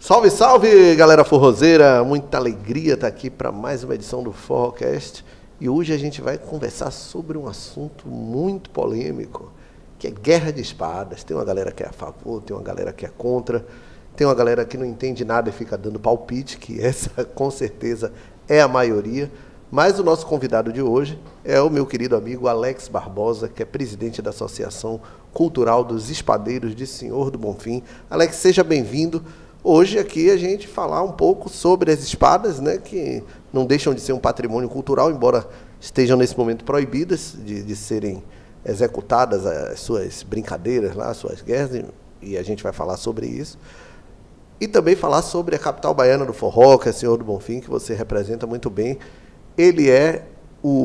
Salve, salve, galera forrozeira! Muita alegria estar aqui para mais uma edição do Forrocast. E hoje a gente vai conversar sobre um assunto muito polêmico, que é guerra de espadas. Tem uma galera que é a favor, tem uma galera que é contra, tem uma galera que não entende nada e fica dando palpite, que essa com certeza é a maioria. Mas o nosso convidado de hoje é o meu querido amigo Alex Barbosa, que é presidente da Associação Cultural dos Espadeiros de Senhor do Bonfim. Alex, seja bem-vindo. Hoje aqui a gente falar um pouco sobre as espadas, né, que não deixam de ser um patrimônio cultural, embora estejam nesse momento proibidas de serem executadas as suas brincadeiras, lá, as suas guerras, e a gente vai falar sobre isso. E também falar sobre a capital baiana do forró, que é Senhor do Bonfim, que você representa muito bem. Ele é,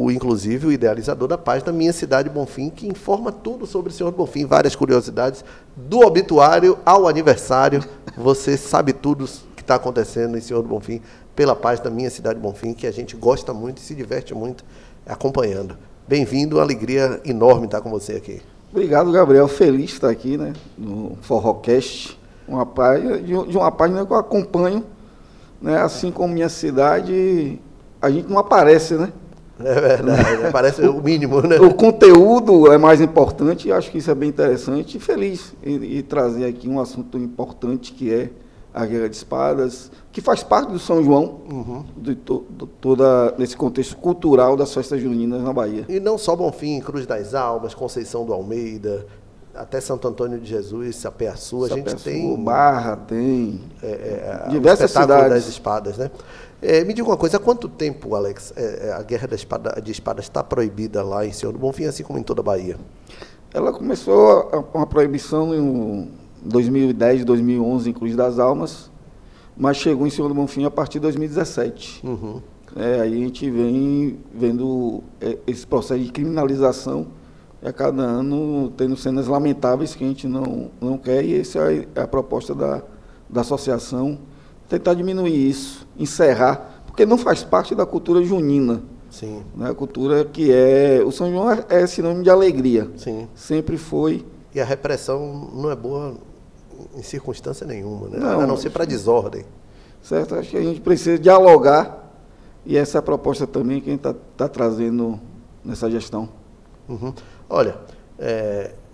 inclusive, o idealizador da página Minha Cidade Bonfim, que informa tudo sobre o Senhor do Bonfim, várias curiosidades, do obituário ao aniversário. Você sabe tudo que está acontecendo em Senhor do Bonfim pela página Minha Cidade Bonfim, que a gente gosta muito e se diverte muito acompanhando. Bem-vindo, uma alegria enorme estar com você aqui. Obrigado, Gabriel. Feliz de estar aqui, né, no Forrocast, de uma página que eu acompanho, né, assim como Minha Cidade, a gente não aparece, né? É verdade, aparece o mínimo, né? O conteúdo é mais importante, e acho que isso é bem interessante, e feliz em trazer aqui um assunto importante, que é a Guerra de Espadas, que faz parte do São João, de toda nesse contexto cultural das festas juninas na Bahia. E não só Bonfim, Cruz das Almas, Conceição do Almeida, até Santo Antônio de Jesus, Sapeaçu, a gente tem... Barra, tem diversas cidades das espadas, né? Me diga uma coisa, há quanto tempo, Alex, a Guerra de Espadas está proibida lá em Senhor do Bonfim, assim como em toda a Bahia? Ela começou com a proibição em 2010, 2011 em Cruz das Almas, mas chegou em Senhor do Bonfim a partir de 2017. Aí a gente vem vendo esse processo de criminalização, e a cada ano tendo cenas lamentáveis que a gente não quer, e essa é a proposta da associação, tentar diminuir isso, encerrar, porque não faz parte da cultura junina. Sim. Né? A cultura que o São João é sinônimo de alegria. Sim. Sempre foi. E a repressão não é boa em circunstância nenhuma, né? Não, a não ser para desordem. Certo? Acho que a gente precisa dialogar, e essa é a proposta também que a gente está trazendo nessa gestão. Olha,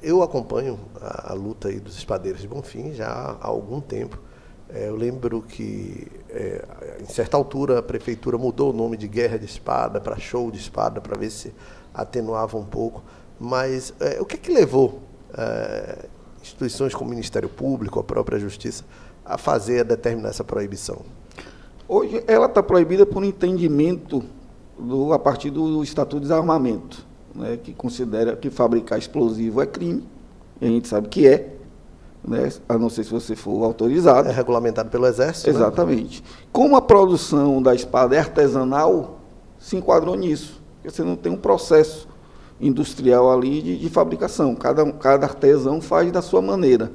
eu acompanho a luta aí dos espadeiros de Bonfim já há algum tempo. Eu lembro que, em certa altura, a prefeitura mudou o nome de Guerra de Espada para Show de Espada, para ver se atenuava um pouco. Mas o que é que levou instituições como o Ministério Público, a própria Justiça, a determinar essa proibição? Hoje ela está proibida por entendimento a partir do Estatuto de Desarmamento, né, que considera que fabricar explosivo é crime, e a gente sabe que é, né, a não ser se você for autorizado. É regulamentado pelo Exército. Exatamente. Né? Como a produção da espada é artesanal, se enquadrou nisso. Você não tem um processo industrial ali de fabricação. Cada artesão faz da sua maneira.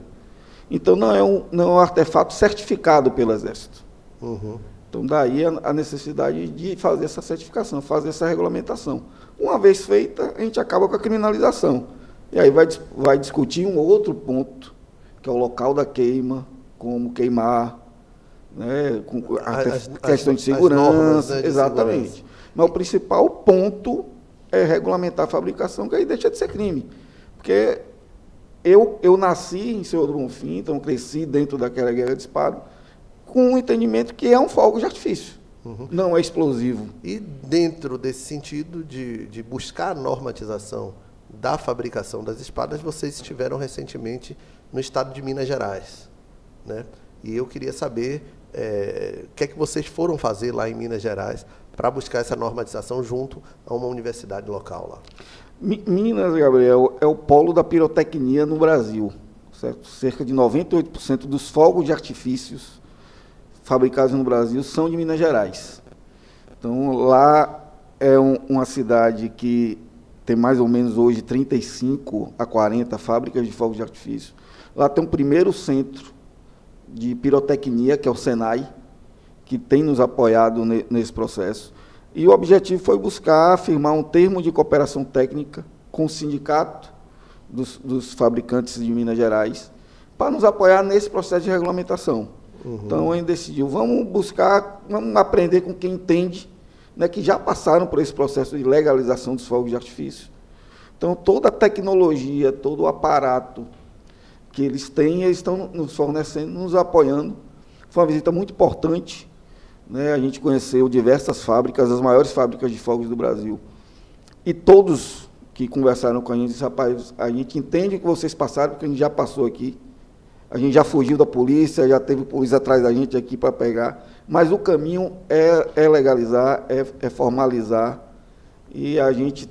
Então, não é um artefato certificado pelo Exército. Então, daí a necessidade de fazer essa certificação, fazer essa regulamentação. Uma vez feita, a gente acaba com a criminalização. E aí vai discutir um outro ponto, que é o local da queima, como queimar, né, com a questão de segurança. Normas, né, exatamente. Segurança. Mas o principal ponto é regulamentar a fabricação, que aí deixa de ser crime. Porque eu nasci em Senhor do Bonfim, então cresci dentro daquela guerra de espada, com o entendimento que é um fogo de artifício, não é explosivo. E dentro desse sentido de buscar a normatização da fabricação das espadas, vocês estiveram recentemente no estado de Minas Gerais, né? E eu queria saber o que é que vocês foram fazer lá em Minas Gerais para buscar essa normatização junto a uma universidade local lá. Minas, Gabriel, é o polo da pirotecnia no Brasil, certo? Cerca de 98% dos fogos de artifícios fabricados no Brasil são de Minas Gerais. Então, lá é uma cidade que tem mais ou menos hoje 35 a 40 fábricas de fogos de artifício. Lá tem um primeiro centro de pirotecnia, que é o Senai, que tem nos apoiado nesse processo. E o objetivo foi buscar firmar um termo de cooperação técnica com o sindicato dos fabricantes de Minas Gerais, para nos apoiar nesse processo de regulamentação. Então a gente decidiu, vamos buscar, vamos aprender com quem entende, né, que já passaram por esse processo de legalização dos fogos de artifício. Então toda a tecnologia, todo o aparato que eles têm, eles estão nos fornecendo, nos apoiando. Foi uma visita muito importante, né? A gente conheceu diversas fábricas, as maiores fábricas de fogos do Brasil. E todos que conversaram com a gente disseram, rapaz, a gente entende o que vocês passaram, porque a gente já passou aqui. A gente já fugiu da polícia, já teve polícia atrás da gente aqui para pegar. Mas o caminho é legalizar, é formalizar. E a gente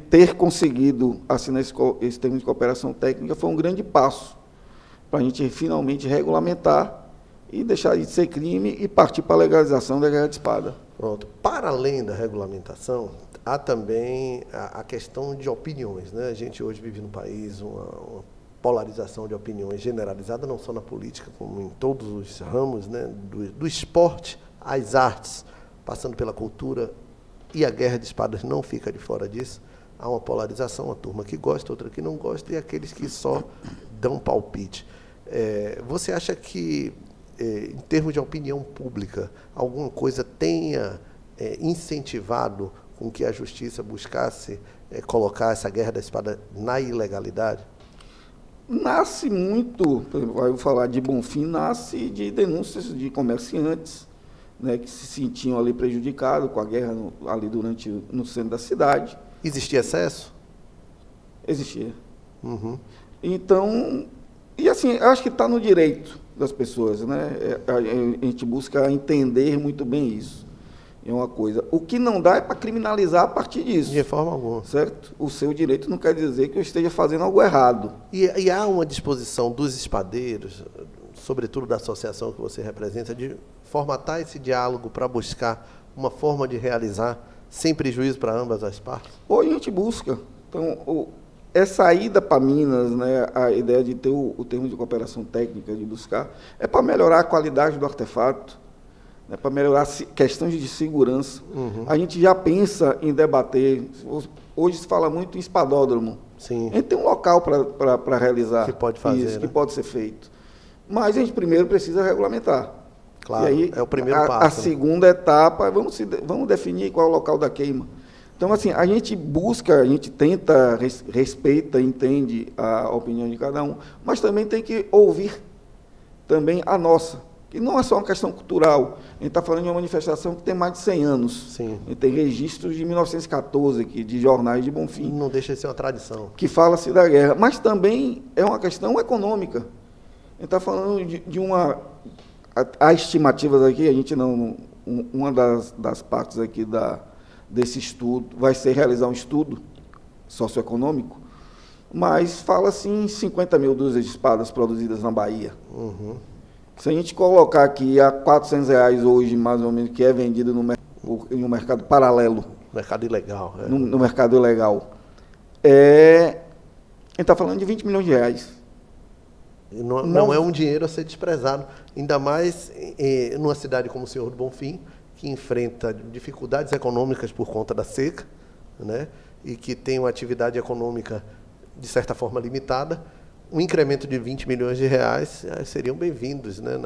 ter conseguido assinar esse termo de cooperação técnica foi um grande passo para a gente finalmente regulamentar e deixar de ser crime e partir para a legalização da guerra de espada. Pronto. Para além da regulamentação, há também a questão de opiniões, né? A gente hoje vive no país uma polarização de opiniões generalizada, não só na política, como em todos os ramos, né? Do esporte às artes, passando pela cultura, e a guerra de espadas não fica de fora disso. Há uma polarização, uma turma que gosta, outra que não gosta, e aqueles que só dão palpite. Você acha que, em termos de opinião pública, alguma coisa tenha incentivado com que a justiça buscasse colocar essa guerra da espada na ilegalidade? Nasce muito, por exemplo, eu vou falar de Bonfim, nasce de denúncias de comerciantes, né, que se sentiam ali prejudicados com a guerra ali no centro da cidade. Existia excesso? Existia. Uhum. Então, e assim, eu acho que está no direito das pessoas, né? A gente busca entender muito bem isso. É uma coisa. O que não dá é para criminalizar a partir disso. De forma alguma. Certo? O seu direito não quer dizer que eu esteja fazendo algo errado. E há uma disposição dos espadeiros, sobretudo da associação que você representa, de formatar esse diálogo para buscar uma forma de realizar sem prejuízo para ambas as partes? Hoje a gente busca. Então, essa ida para Minas, né, a ideia de ter o termo de cooperação técnica, de buscar, é para melhorar a qualidade do artefato, né, para melhorar questões de segurança. Uhum. A gente já pensa em debater, hoje se fala muito em espadódromo. Sim. A gente tem um local para realizar que pode fazer, isso, né? que pode ser feito. Mas a gente primeiro precisa regulamentar. Claro, e aí, é o primeiro passo. A segunda etapa, vamos definir qual é o local da queima. Então, assim, a gente busca, a gente tenta, respeita, entende a opinião de cada um, mas também tem que ouvir também a nossa, que não é só uma questão cultural. A gente está falando de uma manifestação que tem mais de 100 anos. Sim. A gente tem registros de 1914 aqui, de jornais de Bonfim. Não deixa de ser uma tradição. Que fala-se da guerra, mas também é uma questão econômica. A gente está falando de uma... Há estimativas aqui, a gente não... Uma das partes aqui desse estudo vai ser realizar um estudo socioeconômico, mas fala-se em 50 mil dúzias de espadas produzidas na Bahia. Uhum. Se a gente colocar aqui a R$400 hoje, mais ou menos, que é vendido no mercado paralelo. Mercado ilegal. No mercado ilegal. A gente está falando de 20 milhões de reais. Não é um dinheiro a ser desprezado, ainda mais numa cidade como o Senhor do Bonfim, que enfrenta dificuldades econômicas por conta da seca, né? E que tem uma atividade econômica, de certa forma, limitada. Um incremento de 20 milhões de reais seriam bem-vindos, né?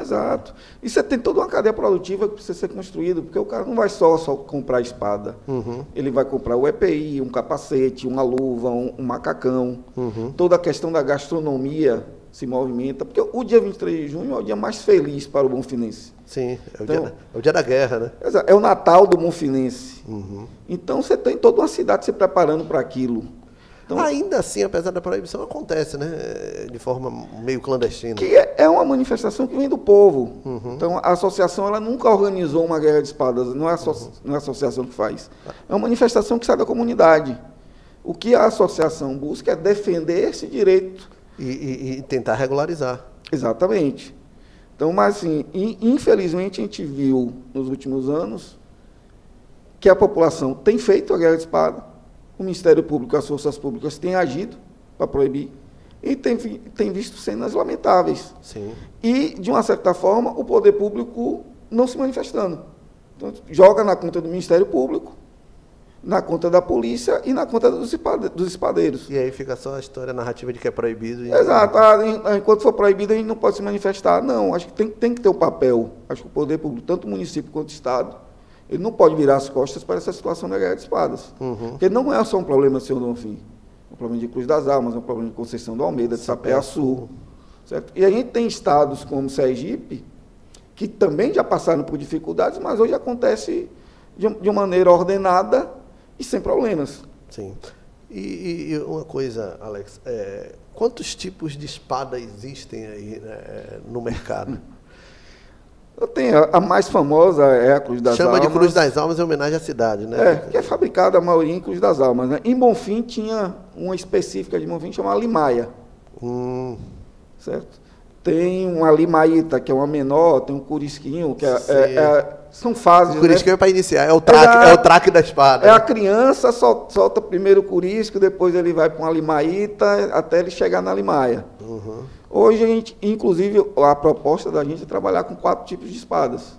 Exato. E você tem toda uma cadeia produtiva que precisa ser construída, porque o cara não vai só comprar espada. Uhum. Ele vai comprar o EPI, um capacete, uma luva, um macacão. Uhum. Toda a questão da gastronomia se movimenta, porque o dia 23 de junho é o dia mais feliz para o bonfinense. Sim, é o dia da guerra, né? É o Natal do bonfinense. Uhum. Então você tem toda uma cidade se preparando para aquilo. Então, ainda assim, apesar da proibição, acontece, né? De forma meio clandestina. Que é uma manifestação que vem do povo. Uhum. Então, a associação ela nunca organizou uma guerra de espadas, não é a associação que faz. É uma manifestação que sai da comunidade. O que a associação busca é defender esse direito. E tentar regularizar. Exatamente. Então, mas assim, infelizmente a gente viu nos últimos anos que a população tem feito a guerra de espada, o Ministério Público e as forças públicas têm agido para proibir e tem visto cenas lamentáveis. Sim. E, de uma certa forma, o poder público não se manifestando. Então, joga na conta do Ministério Público na conta da polícia e na conta dos espadeiros. E aí fica só a história narrativa de que é proibido. Exato. Enquanto for proibido, a gente não pode se manifestar. Não, acho que tem que ter o papel. Acho que o poder público, tanto o município quanto o Estado, ele não pode virar as costas para essa situação da guerra de espadas. Porque não é só um problema do Senhor do Bonfim. É um problema de Cruz das Almas, é um problema de Conceição do Almeida, de Sapé-Açu. Certo? E a gente tem estados como Sergipe, que também já passaram por dificuldades, mas hoje acontece de maneira ordenada e sem problemas. Sim. E uma coisa, Alex, quantos tipos de espada existem aí, né, no mercado? Eu tenho, a mais famosa é a Cruz das Almas. Chama de Cruz das Almas em homenagem à cidade, né? Que é fabricada a maioria em Cruz das Almas. Né? Em Bonfim tinha uma específica de Bonfim chamada Limaia. Certo? Tem uma limaíta, que é uma menor, tem um curisquinho, que são fases. O curisquinho, né? É para iniciar, é o traque da espada. É a criança, solta primeiro o curisco, depois ele vai para uma limaíta, até ele chegar na limaia. Hoje, a gente, inclusive, a proposta da gente é trabalhar com 4 tipos de espadas.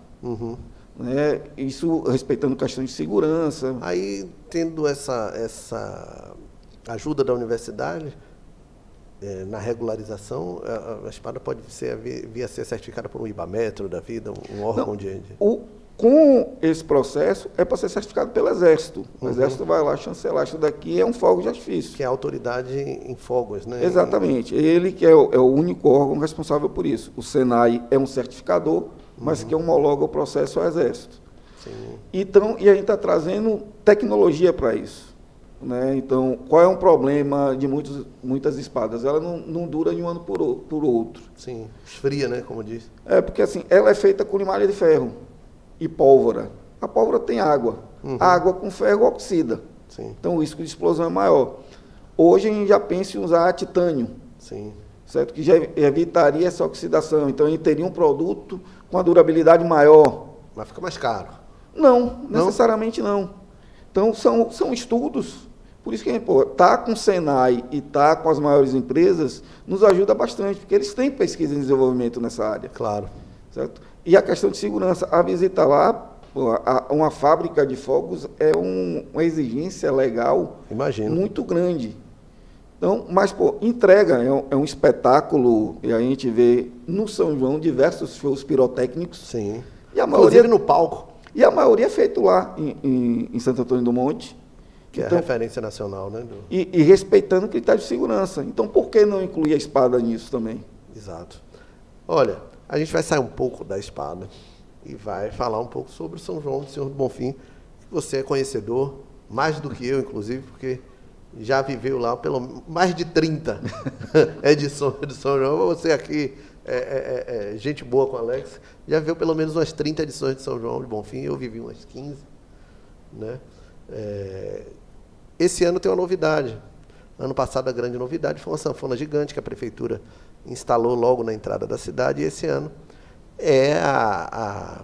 Né? Isso respeitando questões de segurança. Aí, tendo essa ajuda da universidade, na regularização, a espada pode vir a ser certificada por um IBAMETRO da vida, um órgão com esse processo, é para ser certificado pelo Exército. O Exército vai lá chancelar. Isso daqui é um fogo de artifício. Que é a autoridade em fogos, né? Exatamente. Ele que é o único órgão responsável por isso. O SENAI é um certificador, mas que homologa o processo ao Exército. Sim. Então, e a gente está trazendo tecnologia para isso. Né? Então, qual é um problema de muitas espadas? Ela não dura de um ano por outro. Sim, esfria, né, como diz. Porque assim, ela é feita com limalha de ferro e pólvora. A pólvora tem água. A água com ferro oxida. Sim. Então, o risco de explosão é maior. Hoje, a gente já pensa em usar titânio. Sim. Certo? Que já evitaria essa oxidação. Então, a gente teria um produto com uma durabilidade maior. Mas fica mais caro. Não, necessariamente não. Então, são estudos. Por isso que a gente está com o Senai e está com as maiores empresas, nos ajuda bastante, porque eles têm pesquisa e desenvolvimento nessa área. Claro. Certo? E a questão de segurança, a visita lá, uma fábrica de fogos é uma exigência legal muito grande. Então, mas, entrega, é um espetáculo, e a gente vê no São João diversos shows pirotécnicos. Sim. E a maioria, inclusive no palco. E a maioria é feito lá em Santo Antônio do Monte. Que é a referência nacional, né? E respeitando o critério de segurança. Então, por que não incluir a espada nisso também? Exato. Olha, a gente vai sair um pouco da espada e vai falar um pouco sobre o São João do Senhor do Bonfim, que você é conhecedor, mais do que eu, inclusive, porque já viveu lá pelo mais de 30 edições do São João. Você aqui, gente boa com o Alex, já viu pelo menos umas 30 edições de São João do Bonfim, eu vivi umas 15, né? Esse ano tem uma novidade. Ano passado a grande novidade foi uma sanfona gigante que a prefeitura instalou logo na entrada da cidade, e esse ano é a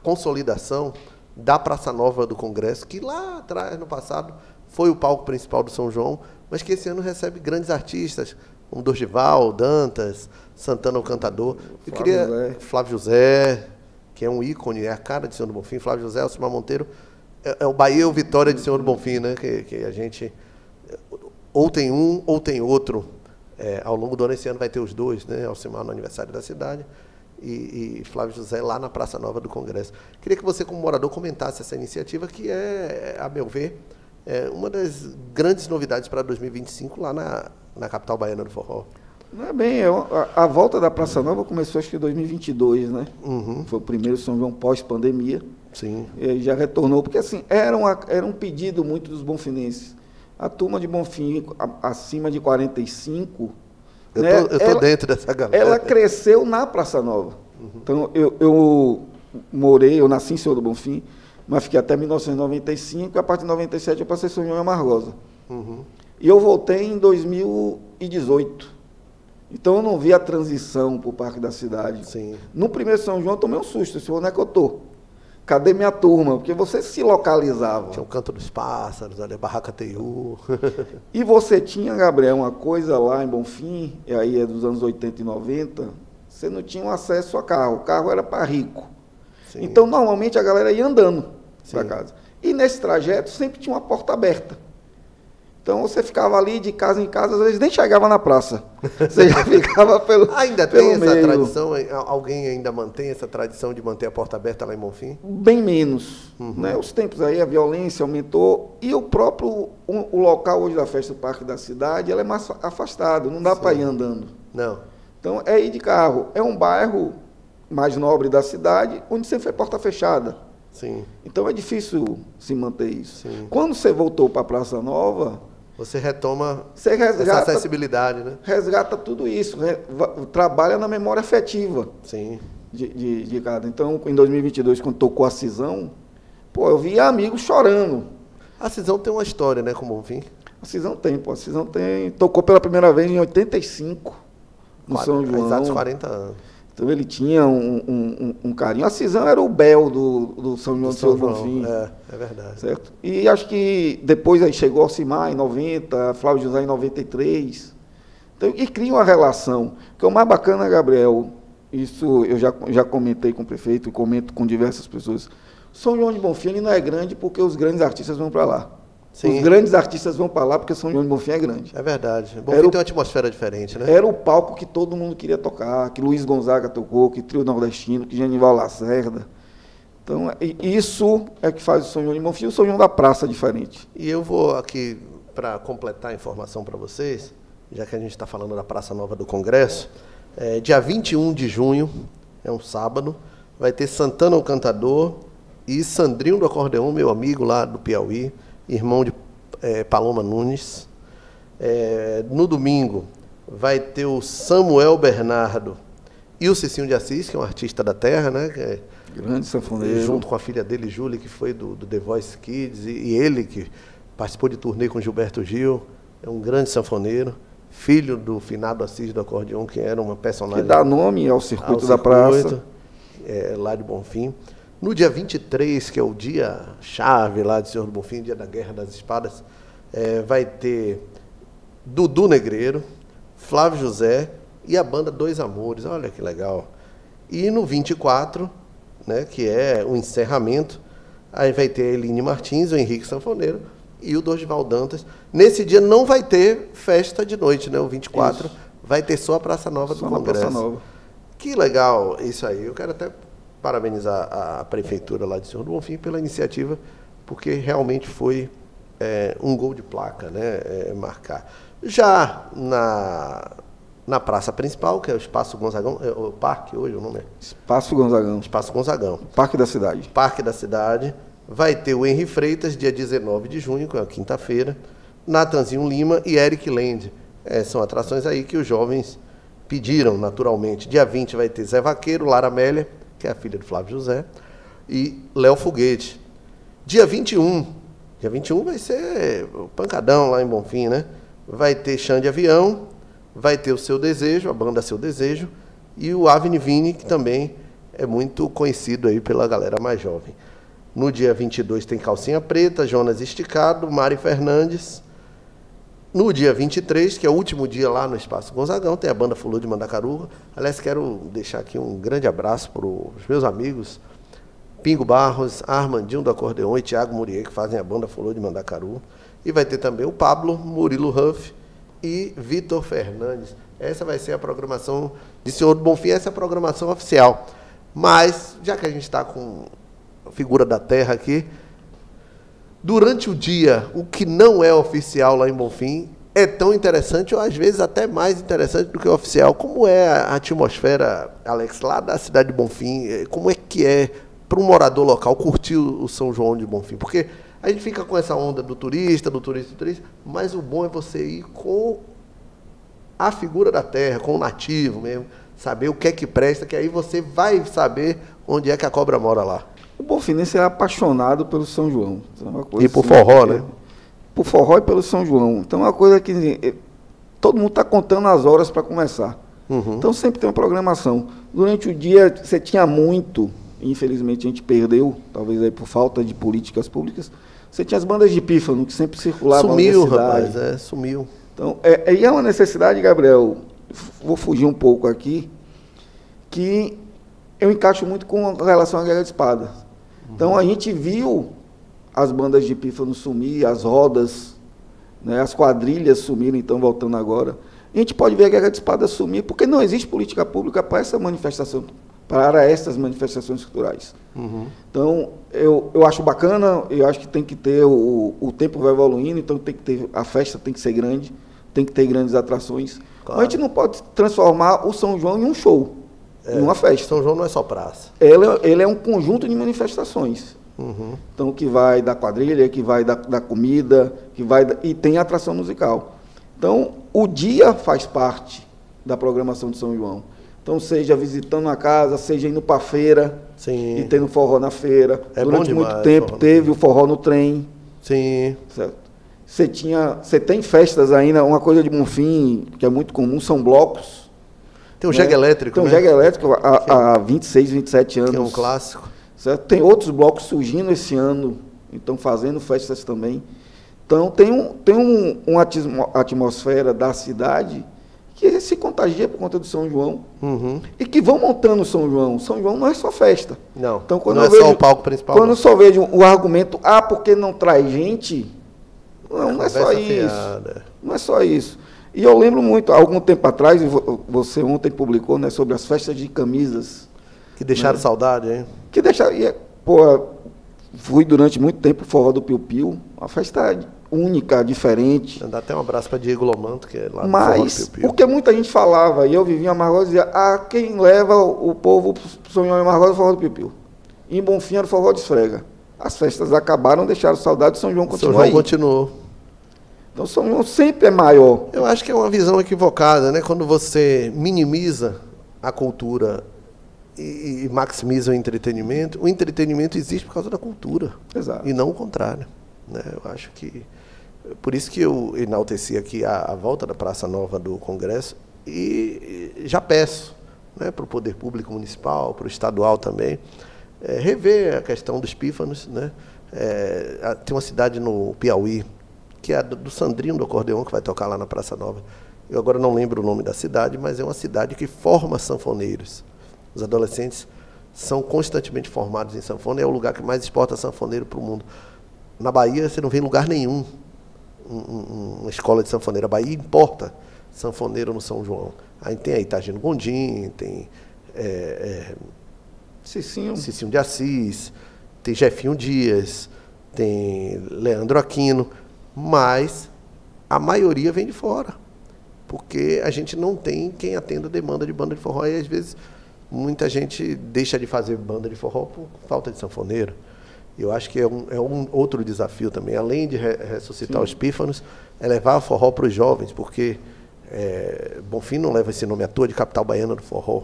consolidação da Praça Nova do Congresso, que lá atrás, no passado, foi o palco principal do São João, mas que esse ano recebe grandes artistas, como Dorival, Dantas, Santana o Cantador. Flávio José, que é um ícone, é a cara de Senhor do Bonfim. Flávio José, Alcimar Monteiro, é o Bahia ou Vitória de Senhor do Bonfim, né? Que a gente ou tem um ou tem outro. Ao longo do ano, esse ano vai ter os dois, né? Alcimar no aniversário da cidade e Flávio José lá na Praça Nova do Congresso. Queria que você, como morador, comentasse essa iniciativa, que a meu ver, uma das grandes novidades para 2025 lá na capital baiana do forró. Não é bem, a volta da Praça Nova começou acho que em 2022, né? Foi o primeiro São João pós-pandemia. Sim. E já retornou, porque assim, era um pedido muito dos bonfinenses. A turma de Bonfim, acima de 45... Eu estou dentro dessa galera. Ela cresceu na Praça Nova. Então, eu nasci em Senhor do Bonfim, mas fiquei até 1995, e a partir de 97 eu passei São João em Amargosa. E eu voltei em 2018. Então, eu não vi a transição para o Parque da Cidade. Sim. No primeiro São João, eu tomei um susto. Eu disse, onde é que eu estou? Cadê minha turma? Porque você se localizava. Tinha o Canto dos Pássaros, ali a Barraca Teiú. E você tinha, Gabriel, uma coisa lá em Bonfim, e aí é dos anos 80 e 90, você não tinha um acesso a carro. O carro era para rico. Sim. Então, normalmente, a galera ia andando para casa. E nesse trajeto sempre tinha uma porta aberta. Então você ficava ali de casa em casa, às vezes nem chegava na praça. Você já ficava pelo Ainda pelo tem essa meio. tradição? Alguém ainda mantém essa tradição de manter a porta aberta lá em Bonfim? Bem menos. Né? Os tempos aí, a violência aumentou. E o próprio o local hoje da festa do Parque da Cidade, ela é mais afastado, não dá para ir andando. Não. Então é ir de carro. É um bairro mais nobre da cidade, onde sempre foi porta fechada. Sim. Então é difícil se manter isso. Sim. Quando você voltou para a Praça Nova, você retoma você essa resgata, acessibilidade, né? resgata tudo isso, trabalha na memória afetiva Sim. de cada. Então, em 2022, quando tocou a Cisão, pô, eu via amigos chorando. A Cisão tem uma história, né, com Bonfim? A Cisão tem, tocou pela primeira vez em 85, no São João. Exatos 40 anos. Então ele tinha um carinho. A Cisão era o Bel do São João do Senhor Bonfim. É verdade. Certo? E acho que depois aí chegou Alcimar em 90, Flávio José em 93. Então, e cria uma relação. Que é o mais bacana, Gabriel, isso eu já comentei com o prefeito e comento com diversas pessoas. São João de Bonfim ele não é grande porque os grandes artistas vão para lá. Sim. Os grandes artistas vão para lá porque São João de Bonfim é grande. É verdade. Bonfim tem uma atmosfera diferente, né? Era o palco que todo mundo queria tocar, que Luiz Gonzaga tocou, que Trio Nordestino, que Genival Lacerda. Então, isso é que faz o São João de Bonfim e o São João da Praça diferente. E eu vou aqui, para completar a informação para vocês, já que a gente está falando da Praça Nova do Congresso, dia 21 de junho, é um sábado, vai ter Santana o Cantador e Sandrinho do Acordeão, meu amigo lá do Piauí, irmão de Paloma Nunes. No domingo vai ter o Samuel Bernardo e o Cicinho de Assis, que é um artista da terra, né? Grande sanfoneiro. Junto com a filha dele, Júlia, que foi do The Voice Kids, e ele que participou de turnê com Gilberto Gil, é um grande sanfoneiro, filho do finado Assis do Acordeão, que era uma personagem... Que dá nome ao circuito da praça. Lá de Bonfim. No dia 23, que é o dia chave lá de Senhor do Bonfim, dia da Guerra das Espadas, vai ter Dudu Negreiro, Flávio José e a banda Dois Amores. Olha que legal. E no 24, né, que é o encerramento, aí vai ter a Eline Martins, o Henrique Sanfoneiro e o Dorival Dantas. Nesse dia não vai ter festa de noite, né? O 24 isso. Vai ter só a Praça Nova do Congresso. Praça Nova. Que legal isso aí. Eu quero até parabenizar a prefeitura lá de Senhor do Bonfim pela iniciativa, porque realmente foi um gol de placa, né, marcar. Já na praça principal, que é o Espaço Gonzagão, o parque hoje, o nome é? Espaço Gonzagão. Espaço Gonzagão. Parque da Cidade. Parque da Cidade. Vai ter o Henri Freitas, dia 19 de junho, que é a quinta-feira, Natanzinho Lima e Eric Land. São atrações aí que os jovens pediram, naturalmente. Dia 20 vai ter Zé Vaqueiro, Lara Amélia, que é a filha do Flávio José, e Léo Foguete. Dia 21 vai ser o pancadão lá em Bonfim, né? Vai ter Xande Avião, vai ter o Seu Desejo, a banda Seu Desejo, e o Avni Vini, que também é muito conhecido aí pela galera mais jovem. No dia 22 tem Calcinha Preta, Jonas Esticado, Mari Fernandes. No dia 23, que é o último dia lá no Espaço Gonzagão, tem a banda Fulô de Mandacaru. Aliás, quero deixar aqui um grande abraço para os meus amigos Pingo Barros, Armandinho do Acordeão e Tiago Murier, que fazem a banda Fulô de Mandacaru. E vai ter também o Pablo, Murilo Huff e Vitor Fernandes. Essa vai ser a programação de Senhor do Bonfim, essa é a programação oficial. Mas, já que a gente está com a figura da terra aqui, durante o dia, o que não é oficial lá em Bonfim é tão interessante, ou às vezes até mais interessante do que o oficial. Como é a atmosfera, Alex, lá da cidade de Bonfim? Como é que é para um morador local curtir o São João de Bonfim? Porque a gente fica com essa onda do turista, mas o bom é você ir com a figura da terra, com o nativo mesmo, saber o que é que presta, que aí você vai saber onde é que a cobra mora lá. O bonfinense é apaixonado pelo São João. Então é uma coisa e por forró, né? Por forró e pelo São João. Então é uma coisa que todo mundo está contando as horas para começar. Uhum. Então sempre tem uma programação. Durante o dia você tinha muito, infelizmente a gente perdeu, talvez aí por falta de políticas públicas, você tinha as bandas de pífano que sempre circulavam. Sumiu, rapaz, sumiu. Então, e é uma necessidade, Gabriel, vou fugir um pouco aqui, que eu encaixo muito com relação à Guerra de Espadas. Então, a gente viu as bandas de pífano sumir, as rodas, né, as quadrilhas sumirem, então voltando agora. A gente pode ver a guerra de espada sumir, porque não existe política pública para essa manifestação, para essas manifestações culturais. Uhum. Então, eu acho bacana, eu acho que tem que ter, o tempo vai evoluindo, então tem que ter, a festa tem que ser grande, tem que ter grandes atrações. Claro. Mas a gente não pode transformar o São João em um show, em uma festa. São João não é só praça. Ele é um conjunto de manifestações. Uhum. Então, que vai da quadrilha, que vai da comida, e tem atração musical. Então, o dia faz parte da programação de São João. Então, seja visitando a casa, seja indo para a feira, Sim. e tendo forró na feira. É Durante bom demais, muito tempo teve o forró no trem. Sim. Certo? Você tem festas ainda, uma coisa de Bonfim, que é muito comum, são blocos. Tem o jegue elétrico, Tem o né? jegue elétrico há 26, 27 anos. Que é um clássico. Certo? Tem outros blocos surgindo esse ano, então fazendo festas também. Então tem uma atmosfera da cidade que se contagia por conta do São João. Uhum. E que vão montando o São João. São João não é só festa. Não, então, quando não é só o palco principal. Quando eu só vejo o argumento, porque não traz gente, não é só isso. Não é só isso. E eu lembro muito, há algum tempo atrás, você ontem publicou, né, sobre as festas de camisas. Que deixaram saudade, hein? Que deixaram... Pô, fui durante muito tempo forró do Piu Piu, uma festa única, diferente. Dá até um abraço para Diego Lomanto, que é lá do Mas, forró do Piu Piu. porque muita gente falava, e eu vivia em Amargosa, dizia, quem leva o povo para o São João em Amargosa é o forró do Piu Piu. Em Bonfim era o forró de Esfrega. As festas acabaram, deixaram saudade, São João continuou São João aí. continuou. Então, São João sempre é maior. Eu acho que é uma visão equivocada, né? Quando você minimiza a cultura e maximiza o entretenimento existe por causa da cultura. Exato. E não o contrário, né? Eu acho que... Por isso que eu enalteci aqui a volta da Praça Nova do Congresso e já peço, né, para o Poder Público Municipal, para o Estadual também, rever a questão dos pífanos, né? Tem uma cidade no Piauí, que é a do Sandrinho do Acordeão, que vai tocar lá na Praça Nova. Eu agora não lembro o nome da cidade, mas é uma cidade que forma sanfoneiros. Os adolescentes são constantemente formados em sanfona, é o lugar que mais exporta sanfoneiro para o mundo. Na Bahia, você não vê em lugar nenhum uma escola de sanfoneiro. A Bahia importa sanfoneiro no São João. Aí tem aí Tagino Gondim, tem Cicinho de Assis, tem Jefinho Dias, tem Leandro Aquino, mas a maioria vem de fora, porque a gente não tem quem atenda a demanda de banda de forró, e às vezes muita gente deixa de fazer banda de forró por falta de sanfoneiro. Eu acho que é um outro desafio também, além de ressuscitar os pífanos, é levar o forró para os jovens, porque Bonfim não leva esse nome à toa de capital baiana do forró,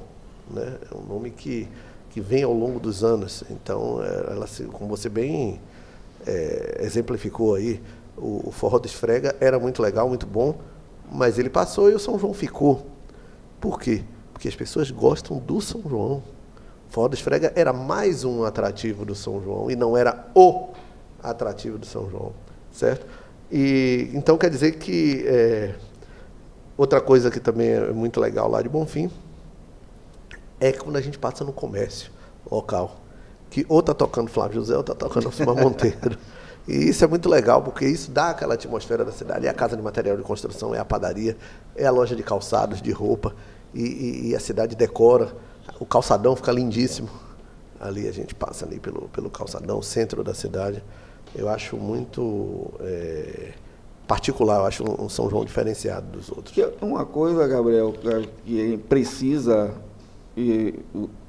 né? É um nome que vem ao longo dos anos. Então, como você bem exemplificou aí, o forró do Esfrega era muito legal, muito bom, mas ele passou e o São João ficou. Por quê? Porque as pessoas gostam do São João. O forró do Esfrega era mais um atrativo do São João e não era o atrativo do São João, certo? E então quer dizer que outra coisa que também é muito legal lá de Bonfim é quando a gente passa no comércio local, que ou está tocando Flávio José ou está tocando Alcimar Monteiro. E isso é muito legal, porque isso dá aquela atmosfera da cidade. É a casa de material de construção, é a padaria, é a loja de calçados, de roupa, e a cidade decora. O calçadão fica lindíssimo. Ali a gente passa ali pelo calçadão, centro da cidade. Eu acho muito particular, eu acho um São João diferenciado dos outros. Uma coisa, Gabriel, que precisa,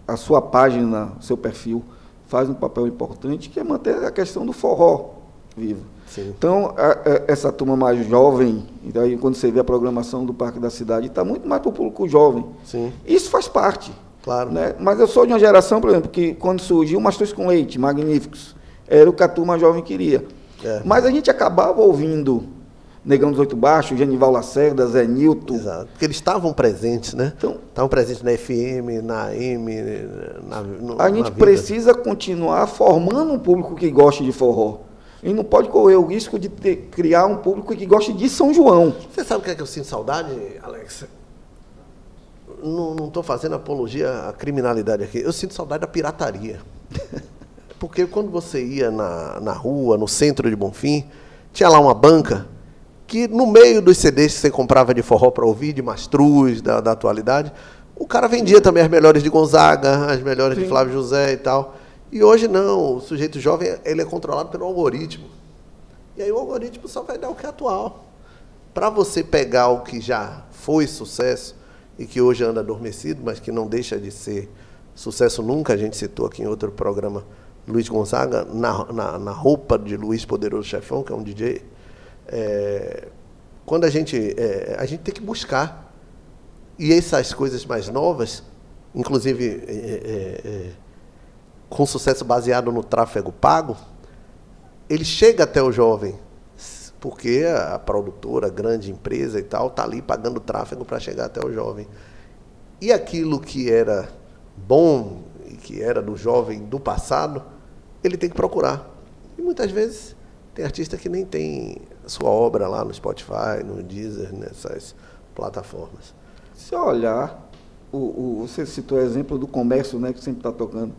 a sua página, o seu perfil, faz um papel importante, que é manter a questão do forró vivo. Sim. Então, essa turma mais jovem, então, quando você vê a programação do Parque da Cidade, está muito mais para o público jovem. Sim. Isso faz parte. Claro. Né? Mas eu sou de uma geração, por exemplo, que quando surgiu Mastros com Leite, magníficos, era o que a turma jovem queria. Mas a gente acabava ouvindo Negão dos Oito Baixos, Genival Lacerda, Zé Nilton. Exato. Porque eles estavam presentes, né? Então, estavam presentes na FM, na AM, a gente precisa continuar formando um público que goste de forró. E não pode correr o risco de criar um público que goste de São João. Você sabe o que é que eu sinto saudade, Alex? Não estou fazendo apologia à criminalidade aqui. Eu sinto saudade da pirataria. Porque quando você ia na rua, no centro de Bonfim, tinha lá uma banca que no meio dos CDs que você comprava de forró para ouvir, de Mastruz, da atualidade, o cara vendia também as melhores de Gonzaga, as melhores de Flávio José e tal. E hoje não, o sujeito jovem ele é controlado pelo algoritmo. E aí o algoritmo só vai dar o que é atual. Para você pegar o que já foi sucesso e que hoje anda adormecido, mas que não deixa de ser sucesso nunca, a gente citou aqui em outro programa Luiz Gonzaga, na roupa de Luiz Poderoso Chefão, que é um DJ, quando a gente tem que buscar. E essas coisas mais novas, inclusive com sucesso baseado no tráfego pago, ele chega até o jovem, porque a produtora, a grande empresa e tal, está ali pagando tráfego para chegar até o jovem. E aquilo que era bom e que era do jovem do passado, ele tem que procurar. E muitas vezes tem artista que nem tem sua obra lá no Spotify, no Deezer, nessas plataformas. Se olhar, você citou o exemplo do comércio, né, que sempre está tocando.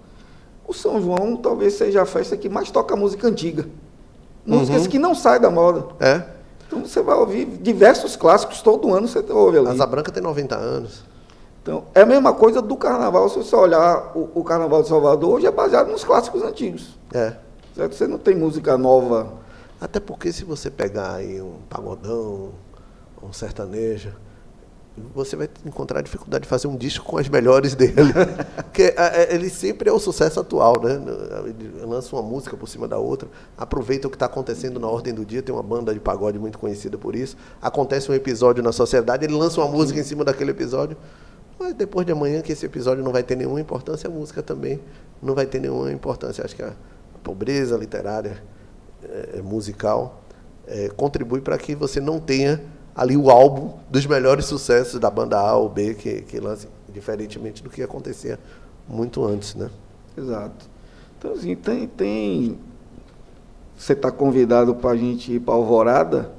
O São João talvez seja a festa que mais toca música antiga. Músicas que não saem da moda. Então você vai ouvir diversos clássicos, todo ano você ouve ali. Asa Branca tem 90 anos. Então, é a mesma coisa do carnaval. Se você olhar o Carnaval de Salvador, hoje é baseado nos clássicos antigos. Certo? Você não tem música nova. Até porque se você pegar aí um pagodão, um sertanejo, você vai encontrar dificuldade de fazer um disco com as melhores dele. Porque ele sempre é o sucesso atual, né? Ele lança uma música por cima da outra, aproveita o que está acontecendo na ordem do dia, tem uma banda de pagode muito conhecida por isso, acontece um episódio na sociedade, ele lança uma música em cima daquele episódio, mas depois de amanhã que esse episódio não vai ter nenhuma importância, a música também não vai ter nenhuma importância. Acho que a pobreza literária, musical, contribui para que você não tenha ali o álbum dos melhores sucessos da banda A ou B que lance, diferentemente do que acontecia muito antes, né? Exato. Então, assim, você está convidado para a gente ir para Alvorada,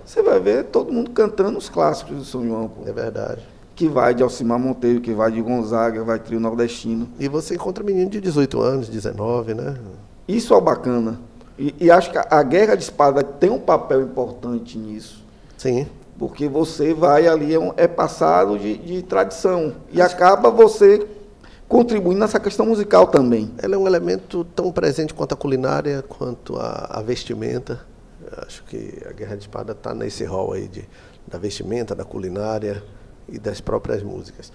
você vai ver todo mundo cantando os clássicos do São João. Pô. É verdade. Que vai de Alcimar Monteiro, que vai de Gonzaga, vai Trio Nordestino. E você encontra menino de 18 anos, 19, né? Isso é o bacana. E acho que a Guerra de Espada tem um papel importante nisso. Sim. Porque você vai ali, é passado de tradição. E acaba você contribuindo nessa questão musical também. Ela é um elemento tão presente quanto a culinária, quanto a vestimenta. Eu acho que a Guerra de Espada está nesse rol aí da vestimenta, da culinária e das próprias músicas.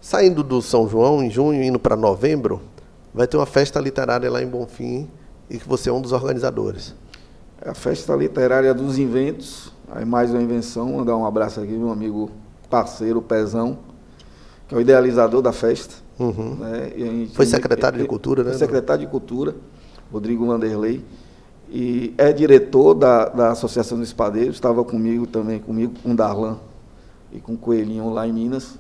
Saindo do São João, em junho, indo para novembro, vai ter uma festa literária lá em Bonfim, e que você é um dos organizadores. É a Festa Literária dos Inventos, aí mais uma invenção, mandar um abraço aqui, meu amigo parceiro, Pezão, que é o idealizador da festa. Né? E foi secretário de Cultura, né? Foi secretário de Cultura, Rodrigo Vanderlei, e é diretor da Associação dos Espadeiros, estava comigo, com o Darlan e com o Coelhinho lá em Minas.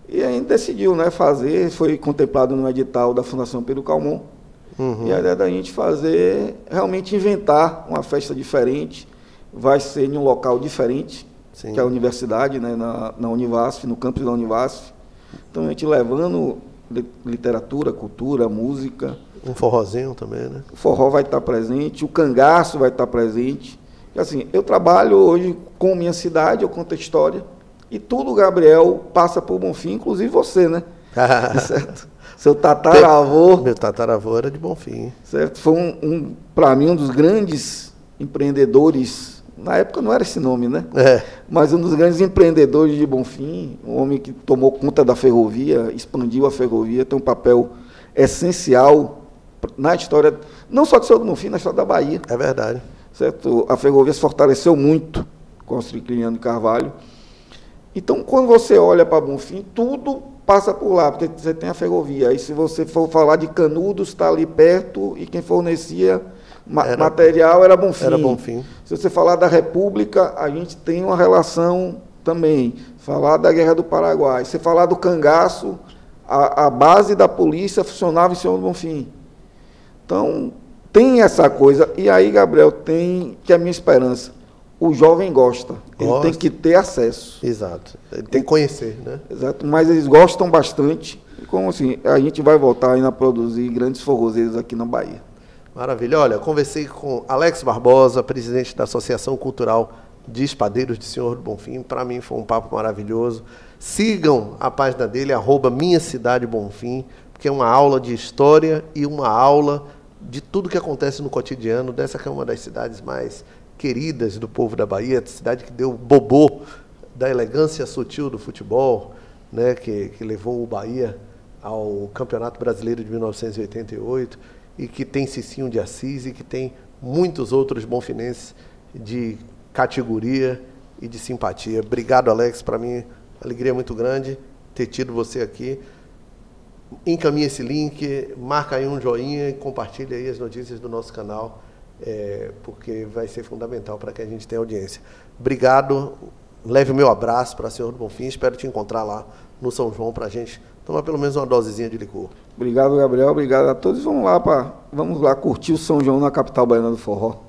E a gente decidiu, né, fazer, foi contemplado no edital da Fundação Pedro Calmon, e a ideia da gente fazer, realmente inventar uma festa diferente, vai ser em um local diferente, Sim. que é a universidade, né, na Univasf, no campus da Univasf. Então a gente levando literatura, cultura, música. Um forrozinho também, né? O forró vai estar presente, o cangaço vai estar presente. E assim, eu trabalho hoje com minha cidade, eu conto a história, e tudo, Gabriel, passa por Bonfim, inclusive você, né? Certo? Seu tataravô. Meu tataravô era de Bonfim. Certo? Foi para mim, um dos grandes empreendedores, na época não era esse nome, né? Mas um dos grandes empreendedores de Bonfim, um homem que tomou conta da ferrovia, expandiu a ferrovia, tem um papel essencial na história, não só de São Bonfim, na história da Bahia. É verdade. Certo? A ferrovia se fortaleceu muito com o Cipriano de Carvalho. Então, quando você olha para Bonfim, tudo passa por lá, porque você tem a ferrovia. Aí, se você for falar de Canudos, está ali perto, e quem fornecia material era Bonfim. Era Bonfim. Se você falar da República, a gente tem uma relação também. Falar da Guerra do Paraguai. Se falar do cangaço, a base da polícia funcionava em São Bonfim. Então, tem essa coisa. E aí, Gabriel, tem que é a minha esperança. O jovem gosta. Ele tem que ter acesso. Exato. Ele tem que conhecer, né? Exato. Mas eles gostam bastante. E como assim, a gente vai voltar ainda a produzir grandes forrozeiros aqui na Bahia. Maravilha. Olha, conversei com Alex Barbosa, presidente da Associação Cultural de Espadeiros de Senhor do Bonfim. Para mim foi um papo maravilhoso. Sigam a página dele, @Minha Cidade Bonfim, porque é uma aula de história e uma aula de tudo que acontece no cotidiano dessa que é uma das cidades mais queridas do povo da Bahia, cidade que deu bobô da elegância sutil do futebol, né, que levou o Bahia ao Campeonato Brasileiro de 1988 e que tem Cicinho de Assis e que tem muitos outros bonfinenses de categoria e de simpatia. Obrigado, Alex, para mim, alegria muito grande ter tido você aqui. Encaminhe esse link, marca aí um joinha e compartilhe aí as notícias do nosso canal, porque vai ser fundamental para que a gente tenha audiência. Obrigado, leve o meu abraço para o Senhor do Bonfim, espero te encontrar lá no São João para a gente tomar pelo menos uma dosezinha de licor. Obrigado, Gabriel, obrigado a todos. Vamos lá curtir o São João na capital baiana do forró.